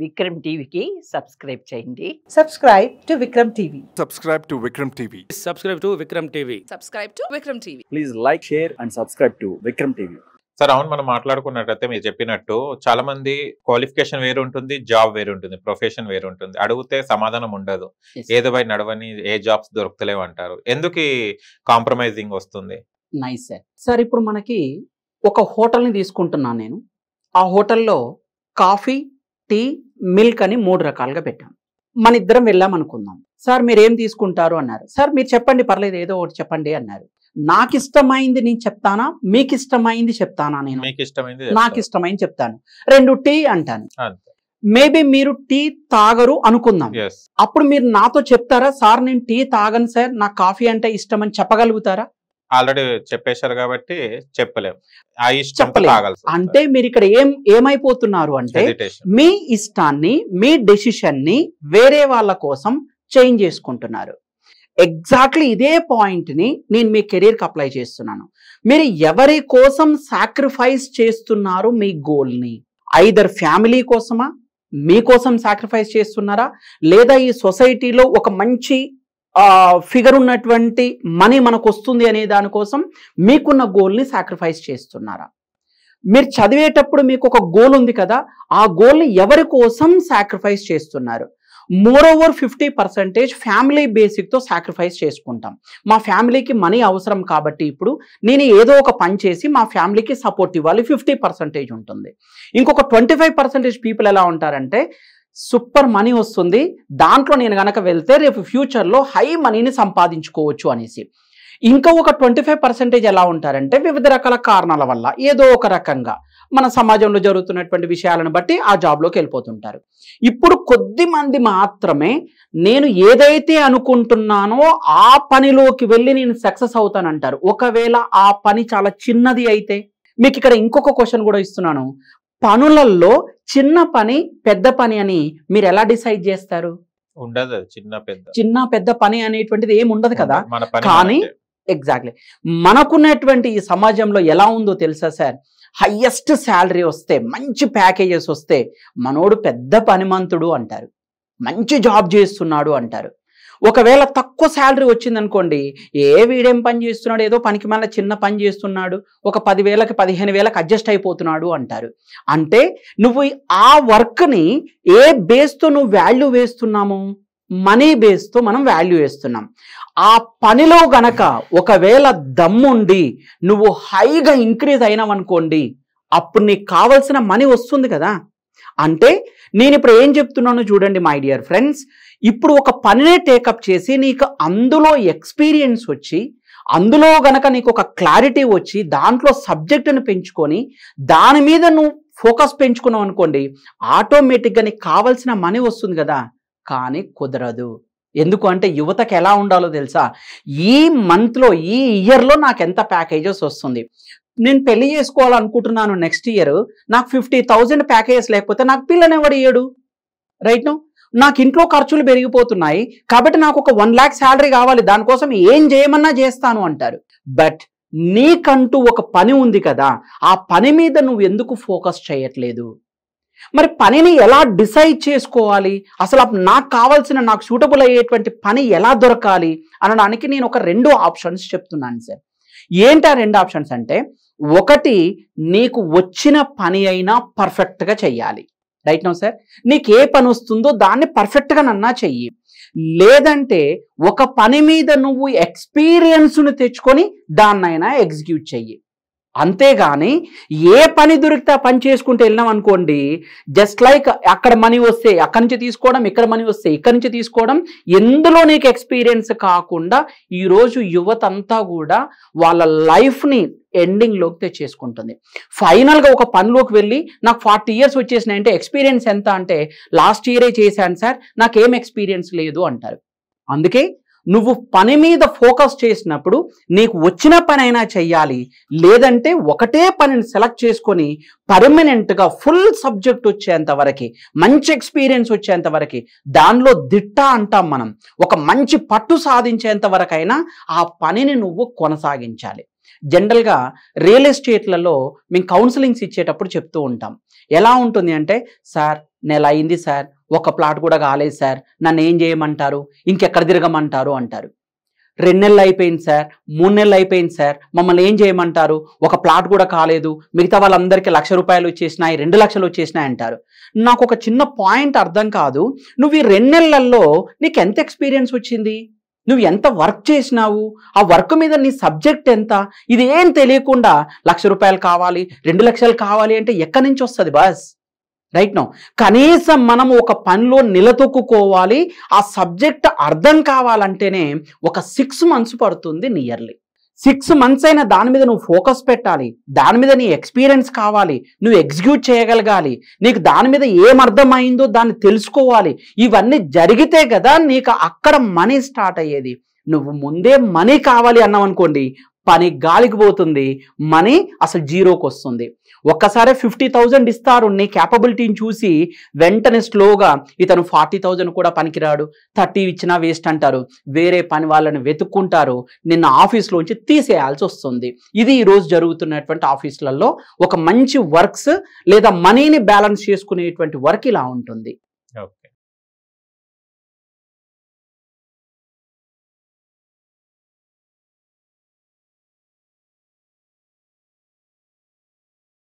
విక్రమ్ టీవీకి సబ్స్క్రైబ్ చేయండి. Subscribe to Vikram TV. Subscribe to Vikram TV. Subscribe to Vikram TV. Subscribe to Vikram TV. Please like, share and subscribe to Vikram TV. Sir అవును, మనం మాట్లాడుకున్నట్టయితే మీరు చెప్పినట్టు చాలా మంది qualification వేరు ఉంటుంది, జాబ్ వేరు ఉంటుంది, ప్రొఫెషన్ వేరు ఉంటుంది. అడిగితే సమాధానం ఉండదు. ఏదో బై నడవని ఏ జాబ్స్ దొరుకుతలేవు అంటారు. ఎందుకు కాంప్రమైజింగ్ వస్తుంది? Nice sir. సార్ ఇప్పుడు మనకి ఒక హోటల్ని తీసుకుంటున్నాను నేను. ఆ హోటల్లో కాఫీ, టీ, మిల్క్ అని 3 రకాలుగా పెట్టాం. మన ఇద్దరం వెళ్ళాం అనుకుందాం. సార్ మీరు ఏం తీసుకుంటారు అన్నారు. సార్ మీరు చెప్పండి, పర్లేదు ఏదో ఒకటి చెప్పండి అన్నారు. నాకు ఇష్టమైంది నేను చెప్తానా, మీకు ఇష్టమైంది చెప్తానా? నేను నాకు ఇష్టమైంది చెప్తాను. 2 టీ అంటాను. మేబీ మీరు టీ తాగరు అనుకుందాం. అప్పుడు మీరు నాతో చెప్తారా, సార్ నేను టీ తాగను సార్, నాకు కాఫీ అంటే ఇష్టం అని చెప్పగలుగుతారా? ఆల్రెడీ చెప్పేశారు కాబట్టి చెప్పలేము. అంటే మీరు ఇక్కడ ఏమైపోతున్నారు అంటే మీ ఇష్టాన్ని, మీ డెసిషన్ ని వేరే వాళ్ళ కోసం చేంజ్ చేసుకుంటున్నారు. ఎగ్జాక్ట్లీ ఇదే పాయింట్ ని నేను మీ కెరీర్ కి అప్లై చేస్తున్నాను. మీరు ఎవరి కోసం సాక్రిఫైస్ చేస్తున్నారు? మీ గోల్ ని ఐదర్ ఫ్యామిలీ కోసమా, మీకోసం సాక్రిఫైస్ చేస్తున్నారా, లేదా ఈ సొసైటీలో ఒక మంచి ఫిగర్ ఉన్నటువంటి మనీ మనకు వస్తుంది అనే దానికోసం మీకున్న గోల్ని సాక్రిఫైస్ చేస్తున్నారా? మీరు చదివేటప్పుడు మీకు ఒక గోల్ ఉంది కదా, ఆ గోల్ని ఎవరి కోసం సాక్రిఫైస్ చేస్తున్నారు? మోరోవర్ 50% ఫ్యామిలీ బేసిక్తో సాక్రిఫైస్ చేసుకుంటాం. మా ఫ్యామిలీకి మనీ అవసరం కాబట్టి ఇప్పుడు నేను ఏదో ఒక పని చేసి మా ఫ్యామిలీకి సపోర్ట్ ఇవ్వాలి, 50% ఉంటుంది. ఇంకొక 25% పీపుల్ ఎలా ఉంటారంటే, సూపర్ మనీ వస్తుంది, దాంట్లో నేను గనక వెళ్తే రేపు ఫ్యూచర్లో హై మనీని సంపాదించుకోవచ్చు అనేసి. ఇంకా ఒక 25% ఎలా ఉంటారంటే, వివిధ రకాల కారణాల వల్ల ఏదో ఒక రకంగా మన సమాజంలో జరుగుతున్నటువంటి విషయాలను బట్టి ఆ జాబ్లోకి వెళ్ళిపోతుంటారు. ఇప్పుడు కొద్ది మంది మాత్రమే నేను ఏదైతే అనుకుంటున్నానో ఆ పనిలోకి వెళ్ళి నేను సక్సెస్ అవుతానంటారు. ఒకవేళ ఆ పని చాలా చిన్నది అయితే, మీకు ఇక్కడ ఇంకొక క్వశ్చన్ కూడా ఇస్తున్నాను. పనులలో చిన్న పని, పెద్ద పని అని మీరు ఎలా డిసైడ్ చేస్తారు? ఉండదు. చిన్న పెద్ద పని అనేటువంటిది ఏమి ఉండదు కదా. కానీ ఎగ్జాక్ట్లీ మనకున్నటువంటి ఈ సమాజంలో ఎలా ఉందో తెలుసా సార్? హైయెస్ట్ శాలరీ వస్తే, మంచి ప్యాకేజెస్ వస్తే మనోడు పెద్ద పనిమంతుడు అంటారు, మంచి జాబ్ చేస్తున్నాడు అంటారు. ఒకవేళ తక్కువ శాలరీ వచ్చిందనుకోండి, వీడేం పని చేస్తున్నాడు, ఏదో పనికి మళ్ళీ చిన్న పని చేస్తున్నాడు, ఒక 10,000కి 15,000కి అడ్జస్ట్ అయిపోతున్నాడు అంటారు. అంటే నువ్వు ఆ వర్క్ని ఏ బేస్తో నువ్వు వాల్యూ వేస్తున్నాము? మనీ బేస్తో మనం వాల్యూ వేస్తున్నాం. ఆ పనిలో గనక ఒకవేళ దమ్ముండి నువ్వు హైగా ఇంక్రీజ్ అయినావనుకోండి, అప్పుడు నీకు కావాల్సిన మనీ వస్తుంది కదా. అంటే నేను ఇప్పుడు ఏం చెప్తున్నానో చూడండి మై డియర్ ఫ్రెండ్స్. ఇప్పుడు ఒక పనినే టేకప్ చేసి నీకు అందులో ఎక్స్పీరియన్స్ వచ్చి, అందులో గనక నీకు ఒక క్లారిటీ వచ్చి, దాంట్లో సబ్జెక్టును పెంచుకొని దాని మీద నువ్వు ఫోకస్ పెంచుకున్నావు అనుకోండి, ఆటోమేటిక్గా నీకు కావాల్సిన మనీ వస్తుంది కదా. కానీ కుదరదు. ఎందుకు అంటే యువతకు ఎలా ఉండాలో తెలుసా? ఈ మంత్లో, ఈ ఇయర్లో నాకు ఎంత ప్యాకేజెస్ వస్తుంది, నేను పెళ్లి చేసుకోవాలనుకుంటున్నాను నెక్స్ట్ ఇయర్, నాకు 50,000 ప్యాకేజెస్ లేకపోతే నాకు పిల్లనెవడు ఇయ్యడు, రైట్ నో? నాకు ఇంట్లో ఖర్చులు పెరిగిపోతున్నాయి కాబట్టి నాకు ఒక 1 lakh శాలరీ కావాలి, దానికోసం ఏం చేయమన్నా చేస్తాను అంటారు. బట్ నీకంటూ ఒక పని ఉంది కదా, ఆ పని మీద నువ్వు ఎందుకు ఫోకస్ చేయట్లేదు? మరి పనిని ఎలా డిసైడ్ చేసుకోవాలి? అసలు నాకు కావాల్సిన, నాకు సూటబుల్ అయ్యేటువంటి పని ఎలా దొరకాలి అనడానికి నేను ఒక 2 ఆప్షన్స్ చెప్తున్నాను సార్. ఏంటా 2 ఆప్షన్స్ అంటే, ఒకటి నీకు వచ్చిన పని అయినా పర్ఫెక్ట్గా చెయ్యాలి, రైట్ నో సార్? నీకు ఏ పని వస్తుందో దాన్ని పర్ఫెక్ట్గా నన్నా చెయ్యి. లేదంటే ఒక పని మీద నువ్వు ఎక్స్పీరియన్స్ను తెచ్చుకొని దాన్నైనా ఎగ్జిక్యూట్ చెయ్యి. అంతేగాని ఏ పని దొరికితే ఆ పని చేసుకుంటూ వెళ్ళినాం అనుకోండి, జస్ట్ లైక్ అక్కడ మనీ వస్తే అక్కడి నుంచి తీసుకోవడం, ఇక్కడ మనీ వస్తే ఇక్కడి నుంచి తీసుకోవడం, ఎందులో నీకు ఎక్స్పీరియన్స్ కాకుండా ఈరోజు యువత అంతా కూడా వాళ్ళ లైఫ్ని ఎండింగ్లోకి తెచ్చేసుకుంటుంది. ఫైనల్గా ఒక పనిలోకి వెళ్ళి నాకు 40 years వచ్చేసినాయంటే ఎక్స్పీరియన్స్ ఎంత అంటే, లాస్ట్ ఇయరే చేశాను సార్, నాకేం ఎక్స్పీరియన్స్ లేదు అంటారు. అందుకే నువ్వు పని మీద ఫోకస్ చేసినప్పుడు నీకు వచ్చిన పని అయినా చెయ్యాలి, లేదంటే ఒకటే పనిని సెలెక్ట్ చేసుకొని పర్మనెంట్గా ఫుల్ సబ్జెక్ట్ వచ్చేంత వరకు, మంచి ఎక్స్పీరియన్స్ వచ్చేంత వరకు, దానిలో దిట్ట అంటాం మనం, ఒక మంచి పట్టు సాధించేంత వరకైనా ఆ పనిని నువ్వు కొనసాగించాలి. జనరల్గా రియల్ ఎస్టేట్లలో మేము కౌన్సిలింగ్స్ ఇచ్చేటప్పుడు చెప్తూ ఉంటాం. ఎలా ఉంటుంది అంటే, సార్ నెల అయింది సార్, ఒక ప్లాట్ కూడా కాలేదు సార్, నన్ను ఏం చేయమంటారు, ఇంకెక్కడ తిరగమంటారు అంటారు. 2 నెలలు అయిపోయింది సార్, 3 నెలలు అయిపోయింది సార్, మమ్మల్ని ఏం చేయమంటారు, ఒక ప్లాట్ కూడా కాలేదు, మిగతా వాళ్ళందరికీ ₹1,00,000 వచ్చేసినాయి, 2 లక్షలు వచ్చేసినాయి అంటారు. నాకు ఒక చిన్న పాయింట్ అర్థం కాదు, నువ్వు ఈ 2 నెలల్లో నీకు ఎంత ఎక్స్పీరియన్స్ వచ్చింది, నువ్వు ఎంత వర్క్ చేసినావు, ఆ వర్క్ మీద నీ సబ్జెక్ట్ ఎంత, ఇది ఏం తెలియకుండా ₹1,00,000 కావాలి, 2 లక్షలు కావాలి అంటే ఎక్కడి నుంచి వస్తుంది బాస్? రైట్ నో, కనీసం మనం ఒక పనిలో నిలదొక్కుకోవాలి, ఆ సబ్జెక్ట్ అర్థం కావాలంటేనే ఒక 6 months పడుతుంది నియర్లీ. 6 months అయినా దాని మీద నువ్వు ఫోకస్ పెట్టాలి, దాని మీద నీ ఎక్స్పీరియన్స్ కావాలి, నువ్వు ఎగ్జిక్యూట్ చేయగలగాలి, నీకు దాని మీద ఏం అర్థమైందో దాన్ని తెలుసుకోవాలి. ఇవన్నీ జరిగితే కదా నీకు అక్కడ మనీ స్టార్ట్ అయ్యేది. నువ్వు ముందే మనీ కావాలి అన్నావు అనుకోండి, పని గాలికి పోతుంది, మనీ అసలు జీరోకి వస్తుంది. ఒక్కసారి 50,000 ఇస్తారు నీ క్యాపబిలిటీని చూసి, వెంటనే స్లోగా ఇతను 40,000 కూడా పనికిరాడు, 30 ఇచ్చినా వేస్ట్ అంటారు, వేరే పని వాళ్ళని వెతుక్కుంటారు, నిన్న ఆఫీస్లోంచి తీసేయాల్సి వస్తుంది. ఇది ఈరోజు జరుగుతున్నటువంటి ఆఫీసులలో ఒక మంచి వర్క్స్ లేదా మనీని బ్యాలెన్స్ చేసుకునేటువంటి వర్క్ ఇలా ఉంటుంది.